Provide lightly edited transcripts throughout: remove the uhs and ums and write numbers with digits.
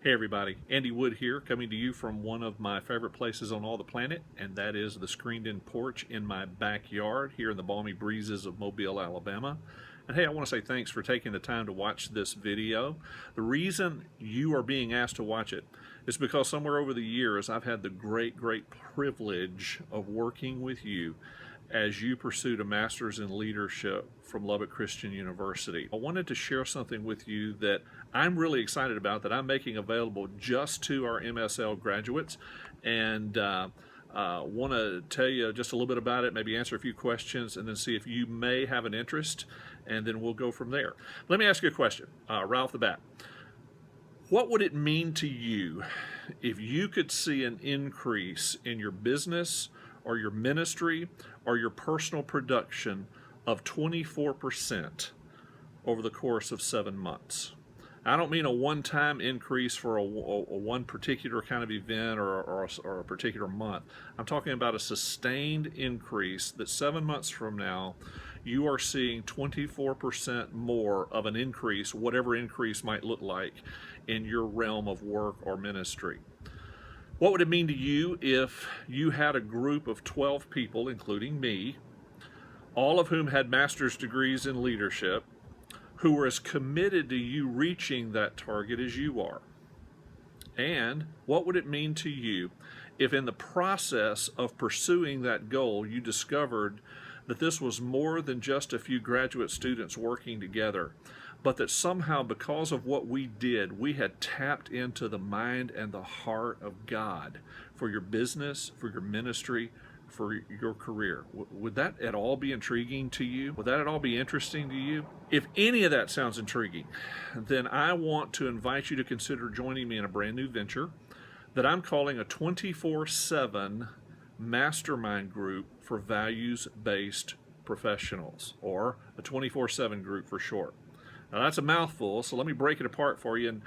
Hey everybody, Andy Wood here, coming to you from one of my favorite places on all the planet, and that is the screened-in porch in my backyard here in the balmy breezes of Mobile, Alabama. And hey, I want to say thanks for taking the time to watch this video. The reason you are being asked to watch it is because somewhere over the years I've had the great privilege of working with you as you pursued a master's in leadership from Lubbock Christian University. I wanted to share something with you that I'm really excited about, that I'm making available just to our MSL graduates, and want to tell you just a little bit about it, maybe answer a few questions, and then see if you may have an interest, and then we'll go from there. Let me ask you a question right off the bat. What would it mean to you if you could see an increase in your business or your ministry or your personal production of 24% over the course of 7 months? I don't mean a one-time increase for a one particular kind of event or a particular month. I'm talking about a sustained increase that 7 months from now, you are seeing 24% more of an increase, whatever increase might look like, in your realm of work or ministry. What would it mean to you if you had a group of 12 people, including me, all of whom had master's degrees in leadership, who were as committed to you reaching that target as you are? And what would it mean to you if in the process of pursuing that goal you discovered that this was more than just a few graduate students working together, but that somehow because of what we did, we had tapped into the mind and the heart of God for your business, for your ministry, for your career? Would that at all be intriguing to you? Would that at all be interesting to you? If any of that sounds intriguing, then I want to invite you to consider joining me in a brand new venture that I'm calling a 24/7 mastermind group for values-based professionals, or a 24/7 group for short. Now that's a mouthful, so let me break it apart for you and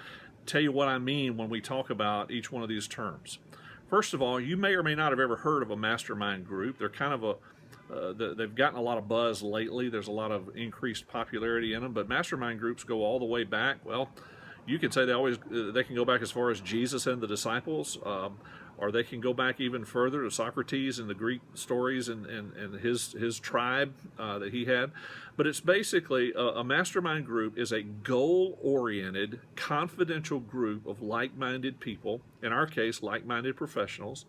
tell you what I mean when we talk about each one of these terms. First of all, you may or may not have ever heard of a mastermind group. They're kind of they've gotten a lot of buzz lately. There's a lot of increased popularity in them, but mastermind groups go all the way back. Well, you could say they can go back as far as Jesus and the disciples, or they can go back even further to Socrates and the Greek stories and his tribe that he had. But it's basically a mastermind group is a goal-oriented, confidential group of like-minded people, in our case, like-minded professionals,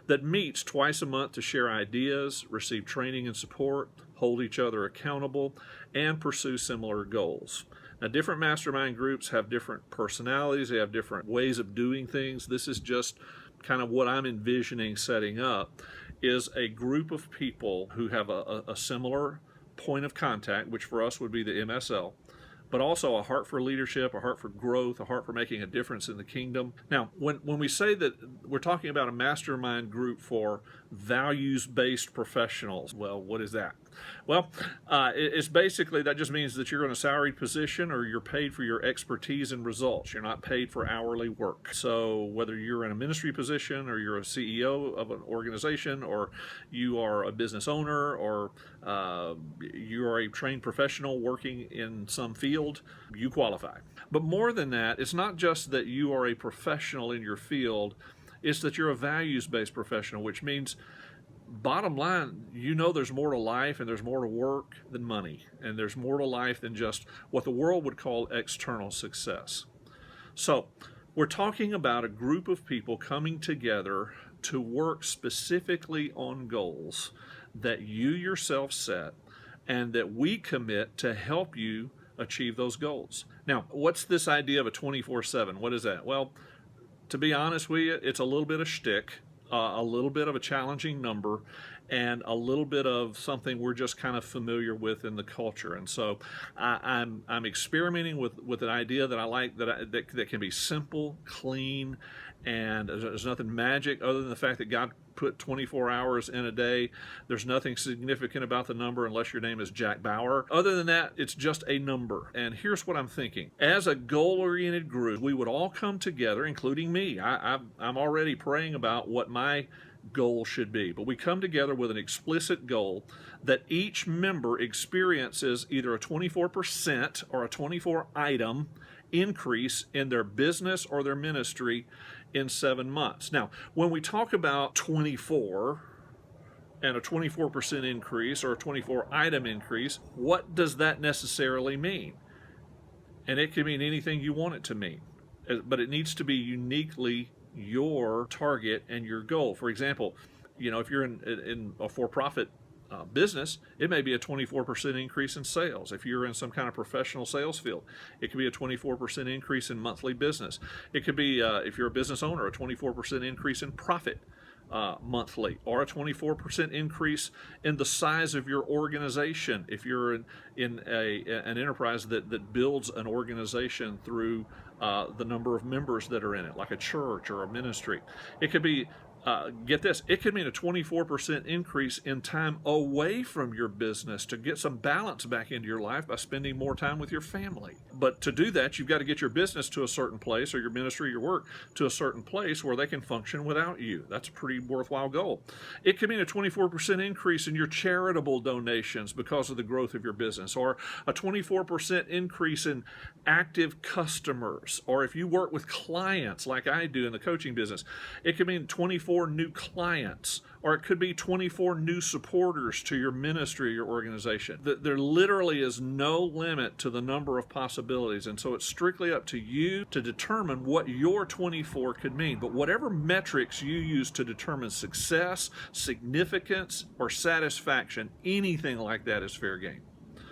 that meets twice a month to share ideas, receive training and support, hold each other accountable, and pursue similar goals. Now, different mastermind groups have different personalities. They have different ways of doing things. This is just kind of what I'm envisioning setting up, is a group of people who have a similar point of contact, which for us would be the MSL, but also a heart for leadership, a heart for growth, a heart for making a difference in the kingdom. Now, when we say that we're talking about a mastermind group for values-based professionals, well, what is that? Well, it's basically, that just means that you're in a salaried position or you're paid for your expertise and results. You're not paid for hourly work. So whether you're in a ministry position or you're a CEO of an organization or you are a business owner or you are a trained professional working in some field, you qualify. But more than that, it's not just that you are a professional in your field, it's that you're a values-based professional, which means, bottom line, you know there's more to life and there's more to work than money, and there's more to life than just what the world would call external success. So we're talking about a group of people coming together to work specifically on goals that you yourself set and that we commit to help you achieve those goals. Now, what's this idea of a 24/7? What is that? Well, to be honest with you, it's a little bit of shtick, a little bit of a challenging number, and a little bit of something we're just kind of familiar with in the culture. And so I'm experimenting with an idea that I like, that can be simple, clean, and there's nothing magic other than the fact that God put 24 hours in a day. There's nothing significant about the number unless your name is Jack Bauer. Other than that, it's just a number. And here's what I'm thinking. As a goal-oriented group, we would all come together, including me. I'm already praying about what my goal should be. But we come together with an explicit goal that each member experiences either a 24% or a 24 item increase in their business or their ministry in 7 months. Now, when we talk about 24 and a 24% increase or a 24 item increase, what does that necessarily mean? And it can mean anything you want it to mean, but it needs to be uniquely your target and your goal. For example, if you're in a for-profit business, it may be a 24% increase in sales. If you're in some kind of professional sales field, it could be a 24% increase in monthly business. It could be, if you're a business owner, a 24% increase in profit monthly, or a 24% increase in the size of your organization. If you're in an enterprise that builds an organization through the number of members that are in it, like a church or a ministry. It could be, get this, it could mean a 24% increase in time away from your business to get some balance back into your life by spending more time with your family. But to do that, you've got to get your business to a certain place, or your ministry, your work, to a certain place where they can function without you. That's a pretty worthwhile goal. It could mean a 24% increase in your charitable donations because of the growth of your business, or a 24% increase in active customers, or if you work with clients like I do in the coaching business, it could mean 24 new clients, or it could be 24 new supporters to your ministry, your organization. There literally is no limit to the number of possibilities, and so it's strictly up to you to determine what your 24 could mean. But whatever metrics you use to determine success, significance, or satisfaction, anything like that is fair game.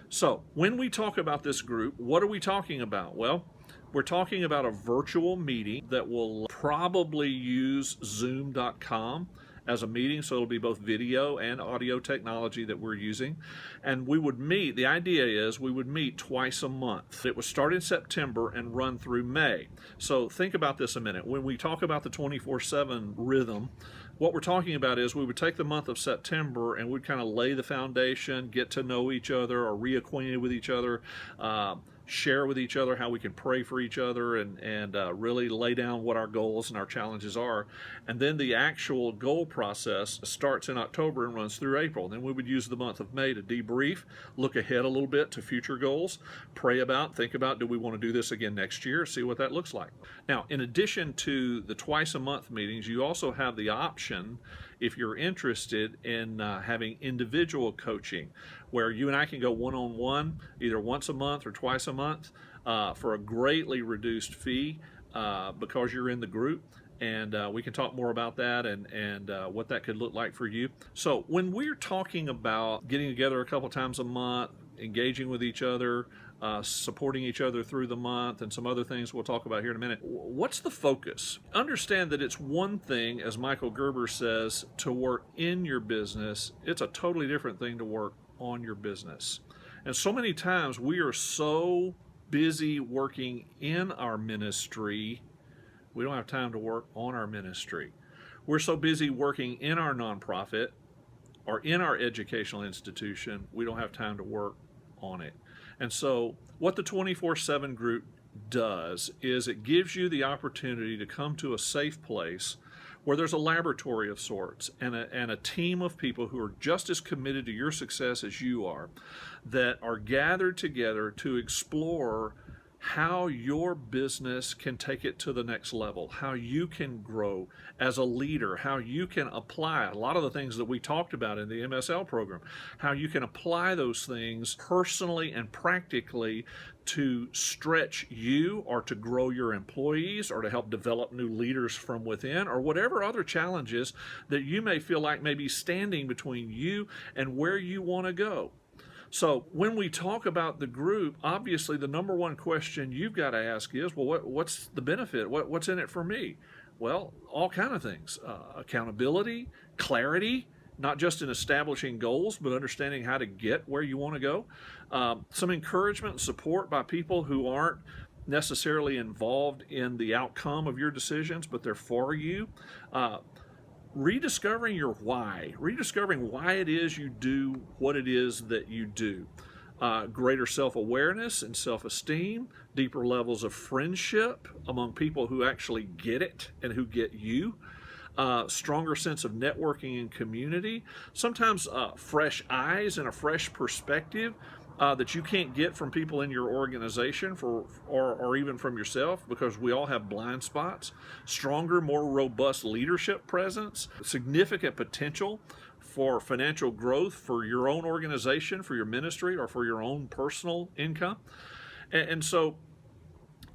So when we talk about this group, what are we talking about? Well, we're talking about a virtual meeting that will probably use Zoom.com as a meeting, so it'll be both video and audio technology that we're using. And we would meet, the idea is we would meet twice a month. It would start in September and run through May. So think about this a minute. When we talk about the 24/7 rhythm, what we're talking about is we would take the month of September and we'd kind of lay the foundation, get to know each other or reacquainted with each other, share with each other how we can pray for each other, and really lay down what our goals and our challenges are. And then the actual goal process starts in October and runs through April. Then we would use the month of May to debrief, look ahead a little bit to future goals, pray about, think about, do we want to do this again next year, see what that looks like. Now, in addition to the twice a month meetings, you also have the option, if you're interested in having individual coaching, where you and I can go one-on-one either once a month or twice a month for a greatly reduced fee because you're in the group. And we can talk more about that and what that could look like for you. So when we're talking about getting together a couple times a month, engaging with each other, supporting each other through the month, and some other things we'll talk about here in a minute, what's the focus? Understand that it's one thing, as Michael Gerber says, to work in your business. It's a totally different thing to work on your business. And so many times we are so busy working in our ministry, we don't have time to work on our ministry. We're so busy working in our nonprofit or in our educational institution, we don't have time to work on it. And so what the 24/7 group does is it gives you the opportunity to come to a safe place where there's a laboratory of sorts and a team of people who are just as committed to your success as you are, that are gathered together to explore how your business can take it to the next level, how you can grow as a leader, how you can apply a lot of the things that we talked about in the MSL program, how you can apply those things personally and practically to stretch you or to grow your employees or to help develop new leaders from within, or whatever other challenges that you may feel like may be standing between you and where you want to go. So when we talk about the group, obviously the number one question you've got to ask is, well, what's the benefit? What's in it for me? Well, all kind of things. Accountability, clarity, not just in establishing goals, but understanding how to get where you want to go. Some encouragement and support by people who aren't necessarily involved in the outcome of your decisions, but they're for you. Rediscovering your why, rediscovering why it is you do what it is that you do. Greater self-awareness and self-esteem, deeper levels of friendship among people who actually get it and who get you. Stronger sense of networking and community. Sometimes fresh eyes and a fresh perspective that you can't get from people in your organization or even from yourself, because we all have blind spots. Stronger, more robust leadership presence, significant potential for financial growth for your own organization, for your ministry, or for your own personal income. And so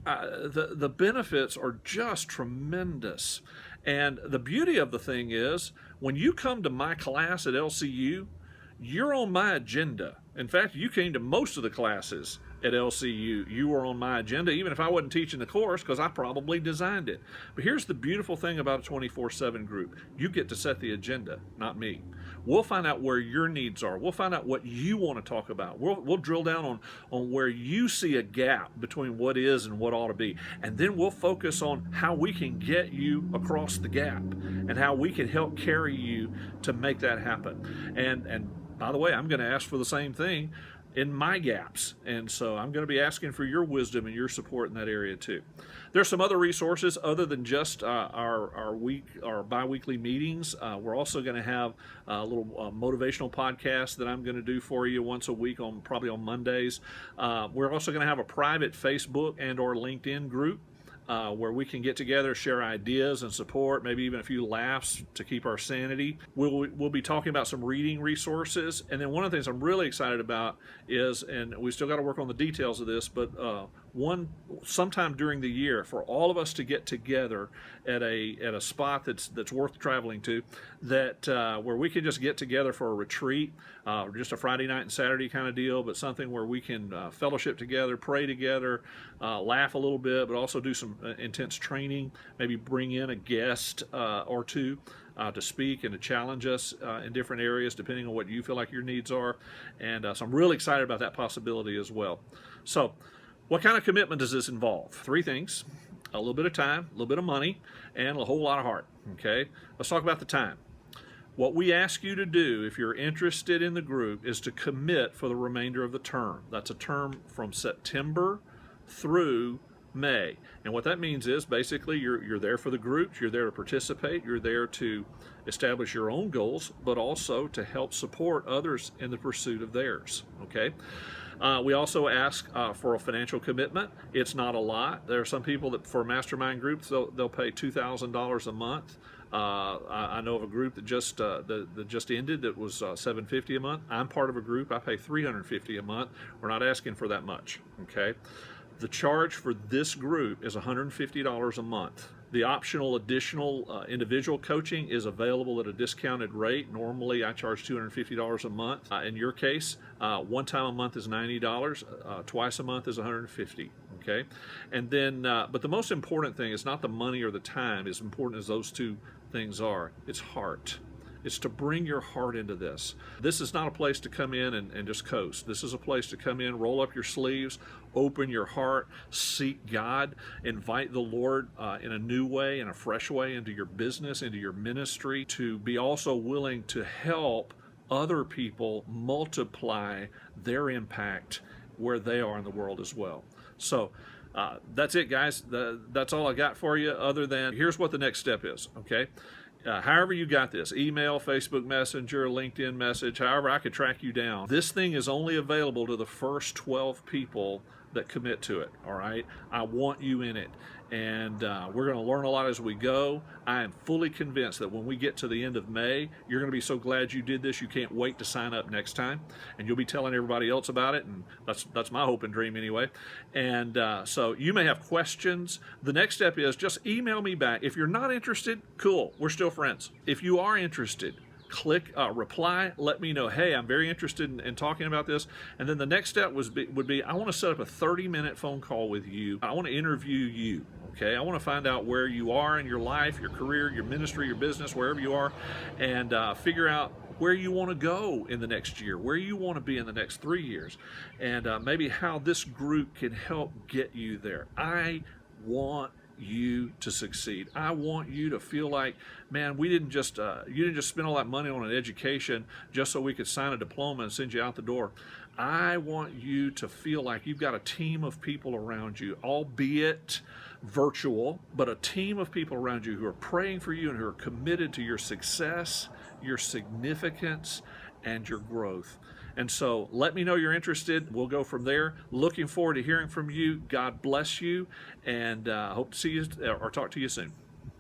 the benefits are just tremendous. And the beauty of the thing is, when you come to my class at LCU, you're on my agenda. In fact, you came to most of the classes at LCU. You were on my agenda, even if I wasn't teaching the course, because I probably designed it. But here's the beautiful thing about a 24/7 group. You get to set the agenda, not me. We'll find out where your needs are. We'll find out what you want to talk about. We'll drill down on where you see a gap between what is and what ought to be. And then we'll focus on how we can get you across the gap and how we can help carry you to make that happen. And by the way, I'm going to ask for the same thing in my gaps, and so I'm going to be asking for your wisdom and your support in that area too. There's some other resources other than just our bi-weekly meetings. We're also going to have a little motivational podcast that I'm going to do for you once a week, probably on Mondays. We're also going to have a private Facebook and or LinkedIn group where we can get together, share ideas and support, maybe even a few laughs to keep our sanity. We'll be talking about some reading resources. And then one of the things I'm really excited about is, and we still got to work on the details of this, but sometime during the year for all of us to get together at a spot that's worth traveling to, that where we can just get together for a retreat, just a Friday night and Saturday kind of deal, but something where we can fellowship together, pray together, laugh a little bit, but also do some intense training, maybe bring in a guest or two to speak and to challenge us in different areas depending on what you feel like your needs are. And so I'm really excited about that possibility as well. So what kind of commitment does this involve? 3 things: a little bit of time, a little bit of money, and a whole lot of heart. Okay, let's talk about the time. What we ask you to do, if you're interested in the group, is to commit for the remainder of the term. That's a term from September through May. And what that means is basically you're there for the groups, you're there to participate, you're there to establish your own goals, but also to help support others in the pursuit of theirs. Okay. We also ask for a financial commitment. It's not a lot. There are some people that for mastermind groups, they'll pay $2,000 a month. I know of a group that just ended that was $750 a month. I'm part of a group. I pay $350 a month. We're not asking for that much. Okay. The charge for this group is $150 a month. The optional additional individual coaching is available at a discounted rate. Normally, I charge $250 a month. In your case, one time a month is $90. Twice a month is $150. Okay, and then, but the most important thing is not the money or the time. As important as those two things are, it's heart. It's to bring your heart into this. This is not a place to come in and just coast. This is a place to come in, roll up your sleeves, open your heart, seek God, invite the Lord in a new way, in a fresh way into your business, into your ministry, to be also willing to help other people multiply their impact where they are in the world as well. So that's it, guys. That's all I got for you, other than here's what the next step is, okay? However you got this, email, Facebook Messenger, LinkedIn message, however I could track you down. This thing is only available to the first 12 people that commit to it, all right? I want you in it. And we're going to learn a lot as we go. I am fully convinced that when we get to the end of May, you're going to be so glad you did this, you can't wait to sign up next time. And you'll be telling everybody else about it, and that's my hope and dream anyway. And so you may have questions. The next step is just email me back. If you're not interested, cool, we're still friends. If you are interested, click reply, let me know, hey, I'm very interested in talking about this. And then the next step would be I want to set up a 30-minute phone call with you. I want to interview you. Okay, I want to find out where you are in your life, your career, your ministry, your business, wherever you are, and figure out where you want to go in the next year, where you want to be in the next 3 years, and maybe how this group can help get you there. I want you to succeed. I want you to feel like, man, you didn't just spend all that money on an education just so we could sign a diploma and send you out the door. I want you to feel like you've got a team of people around you, albeit virtual, but a team of people around you who are praying for you and who are committed to your success, your significance, and your growth. And so let me know you're interested. We'll go from there. Looking forward to hearing from you. God bless you, and hope to see you or talk to you soon.